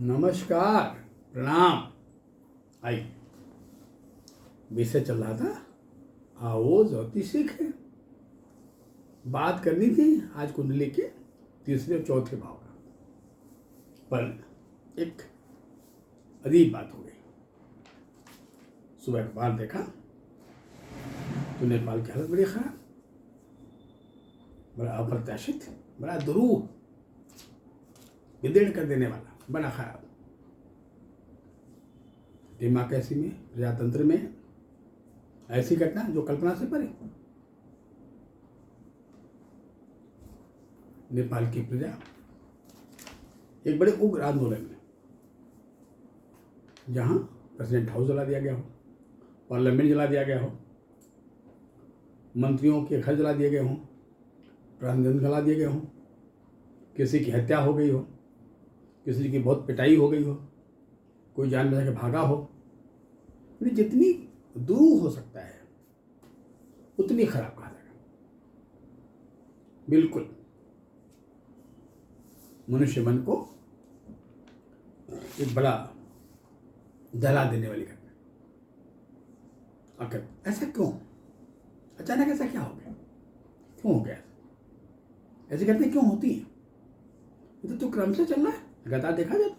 नमस्कार, प्रणाम। आई विषय चल रहा था आओ ज्योतिष सीखे। बात करनी थी आज कुंडली के तीसरे और चौथे भाव का, पर एक अजीब बात हो गई। सुबह अखबार देखा तो नेपाल की हालत बड़ी खराब, बड़ा अप्रत्याशित, बड़ा दुरूह, विदीर्ण कर देने वाला, बड़ा खराब। डेमोक्रेसी में, प्रजातंत्र में ऐसी घटना जो कल्पना से परे। नेपाल की प्रजा एक बड़े उग्र आंदोलन में, जहां प्रेसिडेंट हाउस जला दिया गया हो, पार्लियामेंट जला दिया गया हो, मंत्रियों के घर जला दिए गए हों, प्रधानमंत्री जला दिए गए हों, किसी की हत्या हो गई हो, किसी की बहुत पिटाई हो गई हो, कोई जान बचा के भागा हो, जितनी दूर हो सकता है उतनी खराब कहा जाएगा। बिल्कुल मनुष्य मन को एक बड़ा जला देने वाली घटना। आखिर ऐसा क्यों? अचानक ऐसा क्या हो गया? क्यों हो गया? ऐसी घटनाएं क्यों होती हैं? ये तो क्रम से चल रहा है, लगातार देखा जाए तो।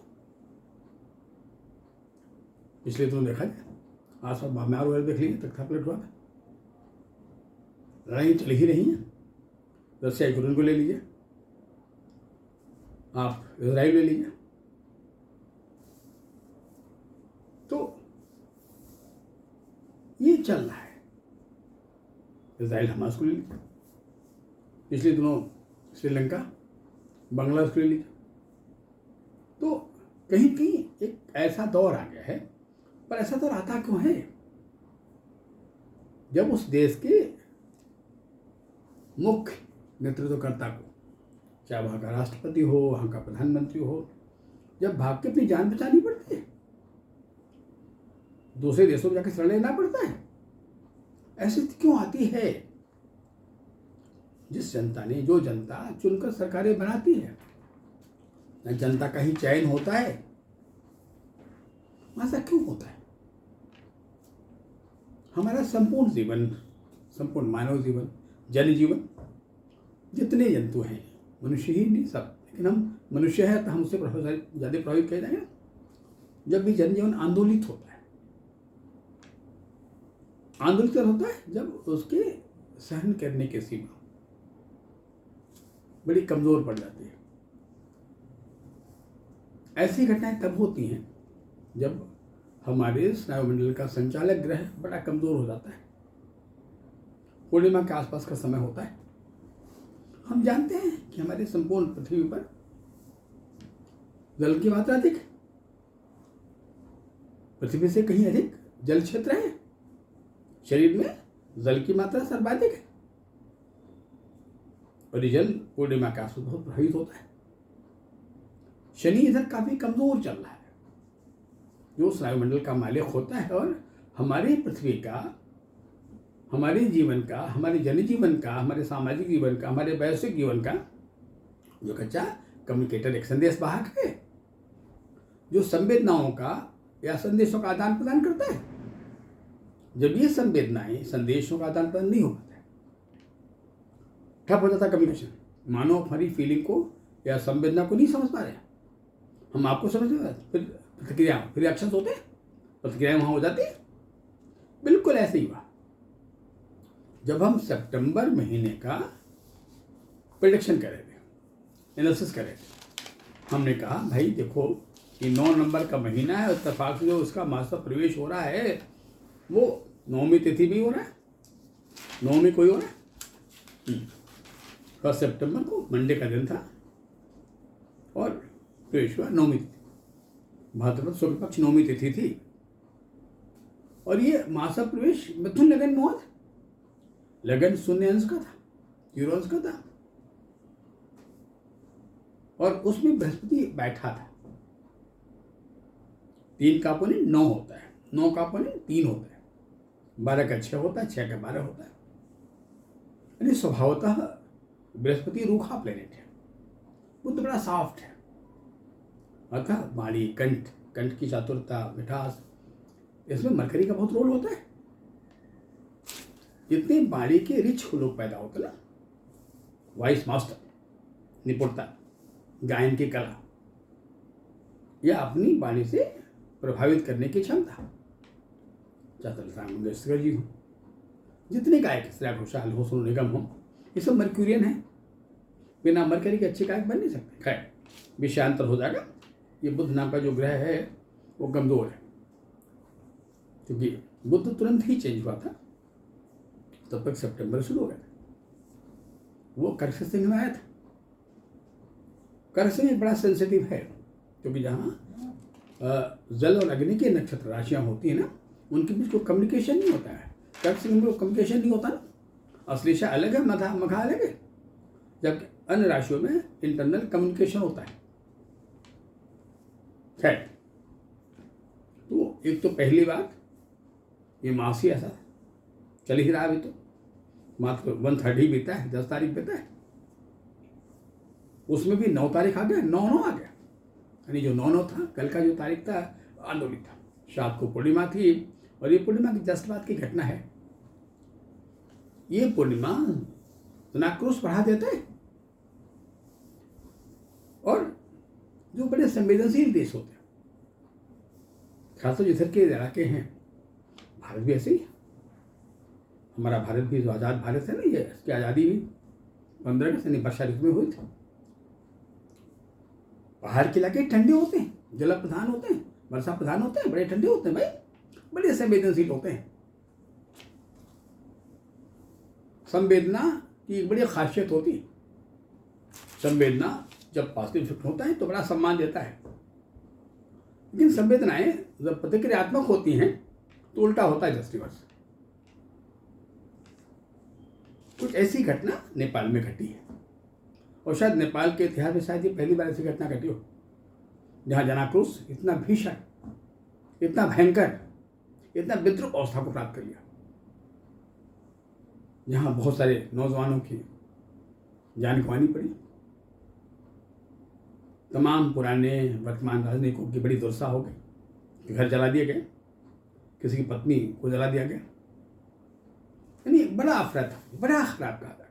पिछले दिनों देखा जाए, आसपास म्यांमार वगैरह देख लीजिए, तख्ता पलट हुआ था, लड़ाई चल ही रही है। रशिया यूक्रेन को ले लीजिए, आप इजराइल ले लीजिए, तो ये चल रहा है। इजराइल हमास को ले लीजिए, पिछले दिनों श्रीलंका बांग्लादेश को ले लीजिए। तो कहीं कहीं एक ऐसा दौर आ गया है, पर ऐसा दौर आता क्यों है? जब उस देश के मुख्य नेतृत्वकर्ता को, चाहे वहां का राष्ट्रपति हो, वहां का प्रधानमंत्री हो, जब भाग के अपनी जान बचानी पड़ती है, दूसरे देशों में जाकर शरण लेना पड़ता है, ऐसी स्थिति क्यों आती है? जिस जनता ने, जो जनता चुनकर सरकारें बनाती है, न जनता का ही चयन होता है, ऐसा क्यों होता है? हमारा संपूर्ण जीवन, संपूर्ण मानव जीवन, जन जीवन, जितने जंतु हैं, मनुष्य ही नहीं सब, लेकिन हम मनुष्य है तो हम उससे ज़्यादा प्रभावित किया जाएगा जब भी जनजीवन आंदोलित होता है। आंदोलित होता है जब उसके सहन करने की सीमा बड़ी कमजोर पड़ जाती है। ऐसी घटनाएं तब होती हैं जब हमारे स्नायुमंडल का संचालक ग्रह बड़ा कमजोर हो जाता है। पूर्णिमा के आसपास का समय होता है। हम जानते हैं कि हमारे संपूर्ण पृथ्वी पर जल की मात्रा अधिक है, पृथ्वी से कहीं अधिक जल क्षेत्र है, शरीर में जल की मात्रा सर्वाधिक है, और जल पूर्णिमा के आसपास बहुत प्रभावित होता है। शनि इधर काफी कमजोर चल रहा है, जो स्नायुमंडल का मालिक होता है और हमारी पृथ्वी का, हमारे जीवन का, हमारे जनजीवन का, हमारे सामाजिक जीवन का, हमारे वैश्विक जीवन का जो कच्चा कम्युनिकेटर, एक संदेश वाहक है, जो संवेदनाओं का या संदेशों का आदान प्रदान करता है। जब ये संवेदनाएं, संदेशों का आदान प्रदान नहीं हो पाता है, ठप हो जाता कम्युनिकेशन। मानो हमारी फीलिंग को या संवेदना को नहीं समझ पा रहे, हम आपको समझ रहे हैं, फिर प्रतिक्रिया, फिर एक्शन होते हैं, प्रतिक्रिया वहां हो जाती है। बिल्कुल ऐसे ही हुआ जब हम सितंबर महीने का प्रेडिक्शन कर रहे थे, एनालिसिस कर रहे थे। हमने कहा भाई देखो, ये 9 नंबर का महीना है, इत्तेफाक से जो उसका मासा प्रवेश हो रहा है वो 9वीं तिथि भी हो रहा है, 9वीं कोई हो रहा है। 1 सितंबर को मंडे का दिन था और प्रवेश हुआ 9वीं तिथि, भाद्रपद शुक्ल पक्ष 9वीं तिथि थी, और ये मासा प्रवेश मिथुन लगन में हुआ था। लगन शून्य अंश का था, 0 अंश का था, और उसमें बृहस्पति बैठा था। 3 का अपोनेंट 9 होता है, 9 का अपोनेंट 3 होता है, 12 का 6 होता है, 6 का 12 होता है। यानी स्वभावतः बृहस्पति रूखा प्लेनेट है, बुध बड़ा सॉफ्ट है, अतः वाणी, कंठ, कंठ की चातुरता, मिठास, इसमें मरकरी का बहुत रोल होता है। जितने वाणी के रिच लोग पैदा होते ना, वॉइस मास्टर, निपुणता, गायन की कला या अपनी वाणी से प्रभावित करने की क्षमता, चाहे लता मंगेशकर जी हो, जितने गायक, श्रेया घोषाल हो, सोनू निगम हो, ये सब मर्क्यूरियन है। बिना मरकरी के अच्छे गायक बन नहीं सकते। खैर, विषयांतर हो जाएगा। ये बुध नाम का जो ग्रह है वो कमजोर है, क्योंकि बुध तुरंत ही चेंज हुआ था, तब तक सितंबर शुरू हो गया था। वो कर्क सिंह में आया था। कर्क सिंह बड़ा सेंसिटिव है, क्योंकि जहाँ जल और अग्नि के नक्षत्र राशियाँ होती हैं ना, उनके बीच कोई कम्युनिकेशन नहीं होता है। कर्क सिंह में कम्युनिकेशन नहीं होता ना, अश्लेषा अलग है, मघा अलग है, जबकि अन्य राशियों में इंटरनल कम्युनिकेशन होता है। खैर, तो एक तो पहली बात, ये मास ही ऐसा चल ही रहा। अभी तो मात्र 1/3 ही बीता है, 10 तारीख बीता है, उसमें भी 9 तारीख आ गया, 9 आ गया। यानी जो 9 था, कल का जो तारीख था आंदोलित था, शाम को पूर्णिमा थी, और ये पूर्णिमा की जस्ट बाद की घटना है। ये पूर्णिमा नाक्रोश बढ़ा देता है, और जो बड़े संवेदनशील देश होते हैं, खासतौर इधर के इलाके हैं, भारत भी ऐसे ही है। हमारा भारत भी जो आज़ाद भारत है ना, ये इसकी आज़ादी भी 15 अगस्त यानी वर्षा ऋतु में हुई थी। पहाड़ के इलाके ठंडे होते हैं, जल प्रधान होते हैं, वर्षा प्रधान होते हैं, बड़े ठंडे होते हैं भाई, बड़े संवेदनशील होते हैं। संवेदना की एक बड़ी खासियत होती है, संवेदना जब पॉजिटिव इफेक्ट होता है तो बड़ा सम्मान देता है, लेकिन संवेदनाएं जब प्रतिक्रियात्मक होती हैं तो उल्टा होता है। Just reverse. कुछ ऐसी घटना नेपाल में घटी है, और शायद नेपाल के इतिहास में शायद ये पहली बार ऐसी घटना घटी हो, जहाँ जनाक्रोश इतना भीषण, इतना भयंकर, इतना विद्रूप अवस्था को प्राप्त कर लिया, जहाँ बहुत सारे नौजवानों की जान गंवानी पड़ी। तमाम पुराने वर्तमान राजनयिकों की बड़ी दुर्दशा हो गई, घर जला दिए गए, किसी की पत्नी को जला दिया गया। यानी बड़ा अफरा था, बड़ा खराब कहा जाएगा,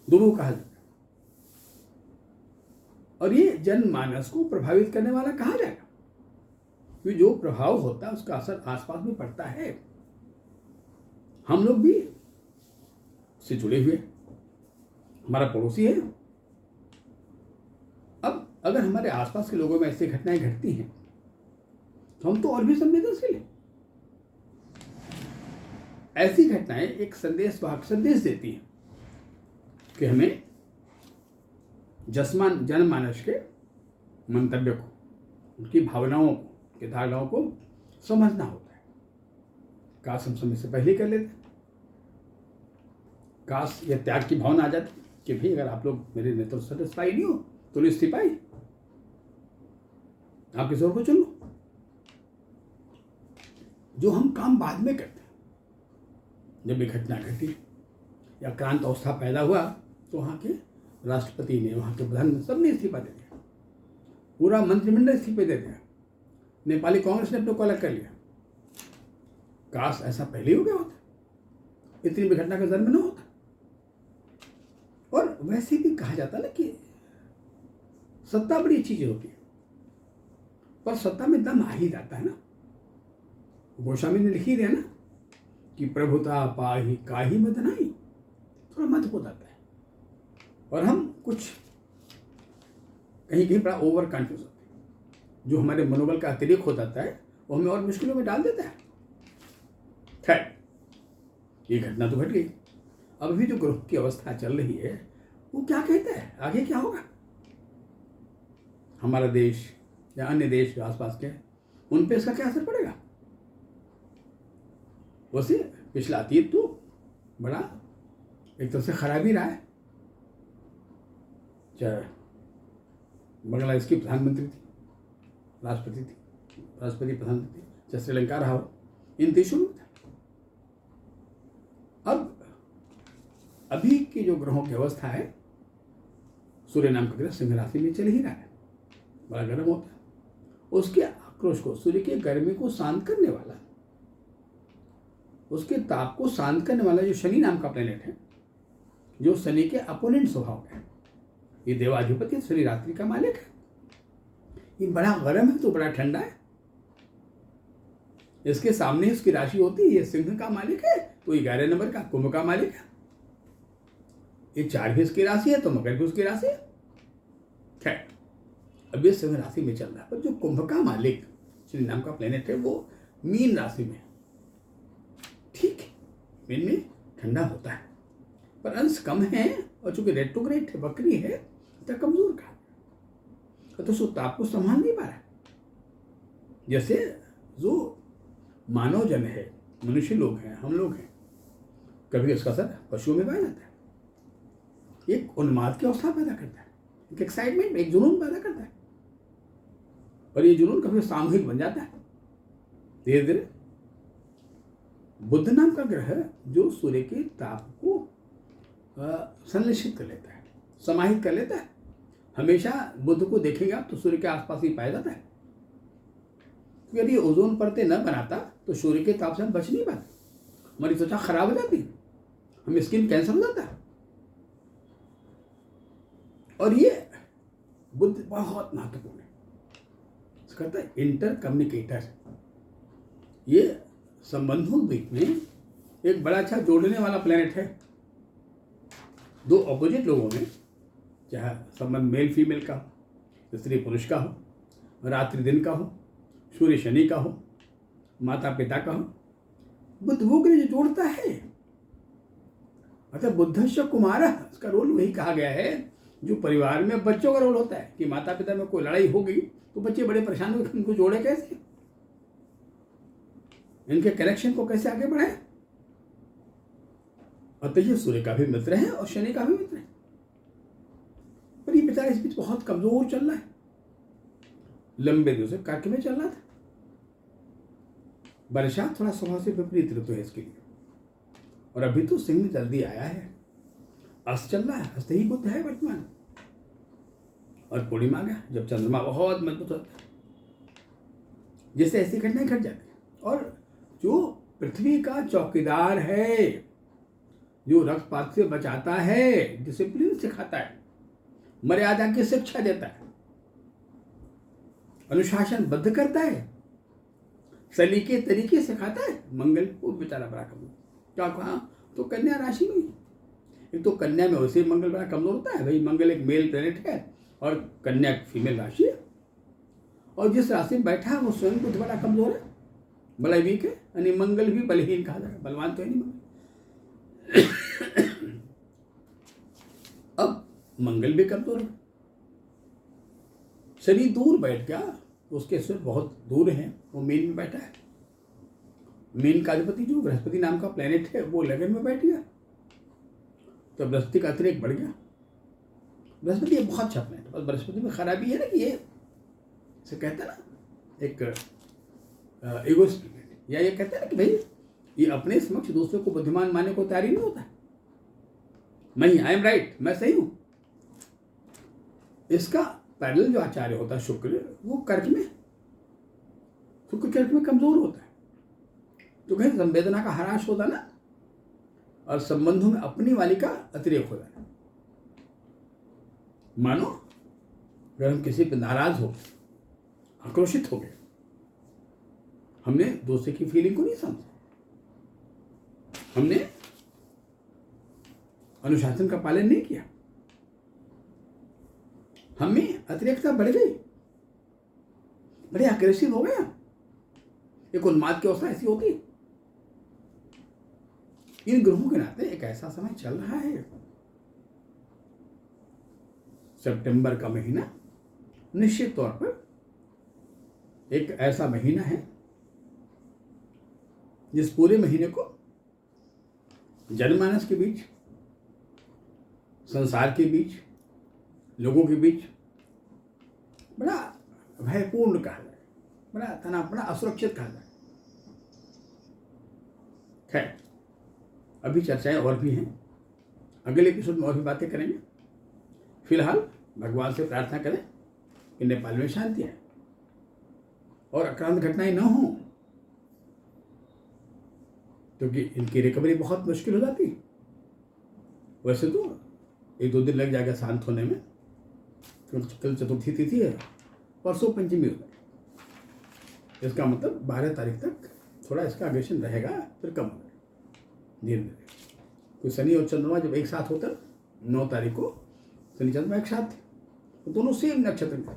दोनों कहा जाएगा, और ये जनमानस को प्रभावित करने वाला कहा जाएगा, क्योंकि जो प्रभाव होता है उसका असर आसपास में पड़ता है। हम लोग भी से जुड़े हुए, हमारा पड़ोसी है। अब अगर हमारे आसपास के लोगों में ऐसी घटनाएं घटती हैं तो हम तो और भी संवेदनशील हैं। ऐसी घटनाएं एक संदेश देती हैं कि हमें जनमानस के मंतव्य को, उनकी भावनाओं को, उनकी धारणाओं को समझना होता है। काश हम समय से पहले कर लेते, काश यह त्याग की भावना आ जाती कि भाई अगर आप लोग मेरे नेतृत्व से सेटिस्फाई नहीं हो तो इस्तीफा ही, आप किसी और को चुन लो। जो हम काम बाद में करते हैं, जब ये घटना घटी या क्रांत अवस्था पैदा हुआ तो वहाँ के राष्ट्रपति ने, वहाँ के प्रधानमंत्री, सबने इस्तीफा दे दिया, पूरा मंत्रिमंडल इस्तीफे दे दिया, नेपाली कांग्रेस ने अपने को अलग कर लिया। काश ऐसा पहले हो गया होता, इतनी भी घटना का जन्म न होता। और वैसे भी कहा जाता ना कि सत्ता बड़ी चीज होती है, पर सत्ता में दम आ ही जाता है ना। गोस्वामी ने लिखी दिया ना कि प्रभुता पाही काहि मत नहीं, थोड़ा मत हो जाता है, और हम कुछ कहीं कहीं बड़ा ओवर कॉन्फ्यूज होते हैं। जो हमारे मनोबल का अतिरिक्त हो जाता है वो हमें और मुश्किलों में डाल देता है। खैर, ये घटना तो घट गई। अब भी जो ग्रह की अवस्था चल रही है वो क्या कहता है, आगे क्या होगा। हमारा देश या अन्य देश जो आसपास के, उन पे इसका क्या असर पड़ेगा। वैसे पिछला अतीत तो बड़ा एक तरह से खराब ही रहा है। चाहे बांग्लादेश की प्रधानमंत्री थी, राष्ट्रपति प्रधानमंत्री, चाहे श्रीलंका रहा हो, इन देशों में था। अब अभी की जो ग्रहों की अवस्था है, सूर्य नाम का ग्रह सिंह राशि में चल ही रहा है, बड़ा गर्म होता है। उसके आक्रोश को, सूर्य की गर्मी को शांत करने वाला, उसके ताप को शांत करने वाला जो शनि नाम का प्लेनेट है, जो शनि के अपोनेंट स्वभाव का है, ये देवाधिपति शनि रात्रि का मालिक है। ये बड़ा गर्म है तो बड़ा ठंडा है। इसके सामने उसकी राशि होती है, ये सिंह का मालिक है तो 11 नंबर का कुंभ का मालिक है। ये 4 भी उसकी राशि है तो मकर भी उसकी राशि है। खैर, अब ये सिंह राशि में चल रहा है, पर जो कुंभ का मालिक शनि नाम का प्लेनेट है वो मीन राशि में, ठीक है, मीन में ठंडा होता है पर अंश कम है, और चूंकि रेट्रोग्रेड है, वक्री है, तो कमजोर का, तो उसको ताप को संभाल नहीं पा रहा। जैसे जो मानव जन है, मनुष्य लोग हैं, हम लोग हैं, कभी इसका असर पशुओं में पाया जाता है। एक उन्माद की अवस्था पैदा करता है, एक एक्साइटमेंट, एक जुनून पैदा करता है, और ये जुनून कभी सामूहिक बन जाता है धीरे धीरे। बुध नाम का ग्रह जो सूर्य के ताप को संरक्षित कर लेता है, समाहित कर लेता है। हमेशा बुध को देखेंगे आप तो सूर्य के आसपास ही पाया जाता है। यदि ओजोन परतें न बनाता तो सूर्य के ताप से हम बच नहीं पाते, हमारी त्वचा खराब हो जाती है, हमें स्किन कैंसर हो जाता है। और ये बुध बहुत महत्वपूर्ण है, कहता है इंटर कम्युनिकेटर। ये संबंधों के बीच में एक बड़ा अच्छा जोड़ने वाला प्लेनेट है। दो ऑपोजिट लोगों में, चाहे संबंध मेल फीमेल का हो, स्त्री पुरुष का हो, रात्रि दिन का हो, सूर्य शनि का हो, माता पिता का हो, बुध वो ग्रह जो जोड़ता है। अतः बुद्धस्य कुमारः, इसका रोल वही कहा गया है जो परिवार में बच्चों का रोल होता है कि माता पिता में कोई लड़ाई हो गई तो बच्चे बड़े परेशान हो, इनको जोड़े कैसे, इनके कनेक्शन को कैसे आगे बढ़ाए। अतः ये सूर्य का भी मित्र है और शनि का भी मित्र है, पर ये बेचारा इस बीच बहुत कमजोर चल रहा है। लंबे दिनों से कर्क में चल रहा था। बरसात थोड़ा स्वभाव से विपरीत ऋतु है इसके लिए, और अभी तो सिंह में जल्दी आया है, अस्त चल रहा है, अस्त ही बुध है वर्तमान, और पूर्णिमा गया जब चंद्रमा बहुत मजबूत होता है, जिससे ऐसी घटनाएं घट जाती है। और जो पृथ्वी का चौकीदार है, जो रक्तपात से बचाता है, डिसिप्लिन सिखाता है, मर्यादा की शिक्षा देता है, अनुशासन बद्ध करता है, सलीके तरीके सिखाता है, मंगल को बेचारा बड़ा कमजोर। क्या कहा तो कन्या राशि में, एक तो कन्या में वैसे मंगल बड़ा कमजोर होता है, भाई मंगल एक मेल प्लेनेट है और कन्या एक फीमेल राशि है, और जिस राशि में बैठा है वो स्वयं बुध बड़ा कमजोर है, बड़ा वीक है, यानी मंगल भी बलहीन कहा जाएगा, बलवान तो है नहीं मंगल। अब मंगल भी कमजोर है, शनि दूर बैठ गया, उसके सिर बहुत दूर है, वो मीन में बैठा है। मीन का अधिपति जो बृहस्पति नाम का प्लेनेट है वो लगन में बैठ गया, तो बृहस्पति का अतिरेक बढ़ गया। बृहस्पति ये बहुत अच्छा प्लेनेट है, और बृहस्पति में खराबी है ना कि ये से कहता है ना एक इगोइस्ट प्लेनेट, या ये कहता है ना कि भाई ये अपने समक्ष दूसरे को बुद्धिमान मानने को तैयार ही नहीं होता है, मैं ही आई एम राइट, मैं सही हूं। इसका पैरेलल जो आचार्य होता है शुक्र, वो कर्क में, शुक्र कर्क में कमजोर होता है, तो कहीं संवेदना का ह्रास होता ना, और संबंधों में अपनी वाली का अतिरेक हो जाना। मानो अगर हम किसी पर नाराज हो, आक्रोशित हो गए, हमने दूसरे की फीलिंग को नहीं समझा, हमने अनुशासन का पालन नहीं किया, हमें अतिरेकता बढ़ गई, बड़े अग्रेसिव हो गया, एक उन्माद की अवस्था ऐसी होती है। इन ग्रहों के नाते एक ऐसा समय चल रहा है, सितंबर का महीना निश्चित तौर पर एक ऐसा महीना है जिस पूरे महीने को जनमानस के बीच, संसार के बीच, लोगों के बीच बड़ा भयपूर्ण कहा जाए, बड़ा तनाव, बड़ा असुरक्षित कहा जाए। खैर, अभी चर्चाएं और भी हैं, अगले एपिसोड में और भी बातें करेंगे। फिलहाल भगवान से प्रार्थना करें कि नेपाल में शांति है और आक्रांत घटनाएं न हों, क्योंकि इनकी रिकवरी बहुत मुश्किल हो जाती। वैसे तो 1-2 दिन लग जाएगा शांत होने में, कल चतुर्थी तिथि है, परसों पंचमी हो जाए। इसका मतलब 12 तारीख तक थोड़ा इसका अग्रेशन रहेगा, फिर कम हो जाएगा धीरे धीरे। तो शनि और चंद्रमा जब एक साथ होता, 9 तारीख को शनि चंद्रमा एक साथ थे, तो दोनों सेम नक्षत्र में,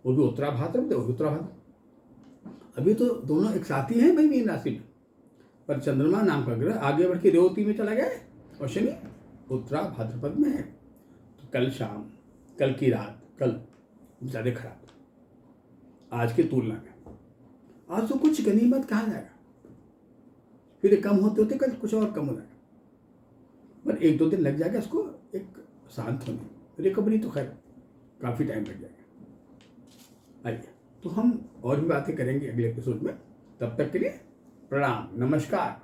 वो भी उत्तरा भाद्रपद, वो भी उत्तरा भाद्रपद। अभी तो दोनों एक साथ ही हैं भाई मीन राशि में, पर चंद्रमा नाम का ग्रह आगे बढ़ के रेवती में चला गया है और शनि उत्तरा भाद्रपद में है। तो कल शाम, कल की रात, कल ज़्यादा खराब आज की तुलना में। आज तो कुछ गनीमत कहा जाएगा, फिर कम होते होते कल कुछ और कम हो जाएगा, पर 1-2 दिन लग जाएगा इसको एक शांत होने, रिकवरी तो खैर काफ़ी टाइम लग जाएगा। आइए, तो हम और भी बातें करेंगे अगले एपिसोड में। तब तक के लिए प्रणाम, नमस्कार।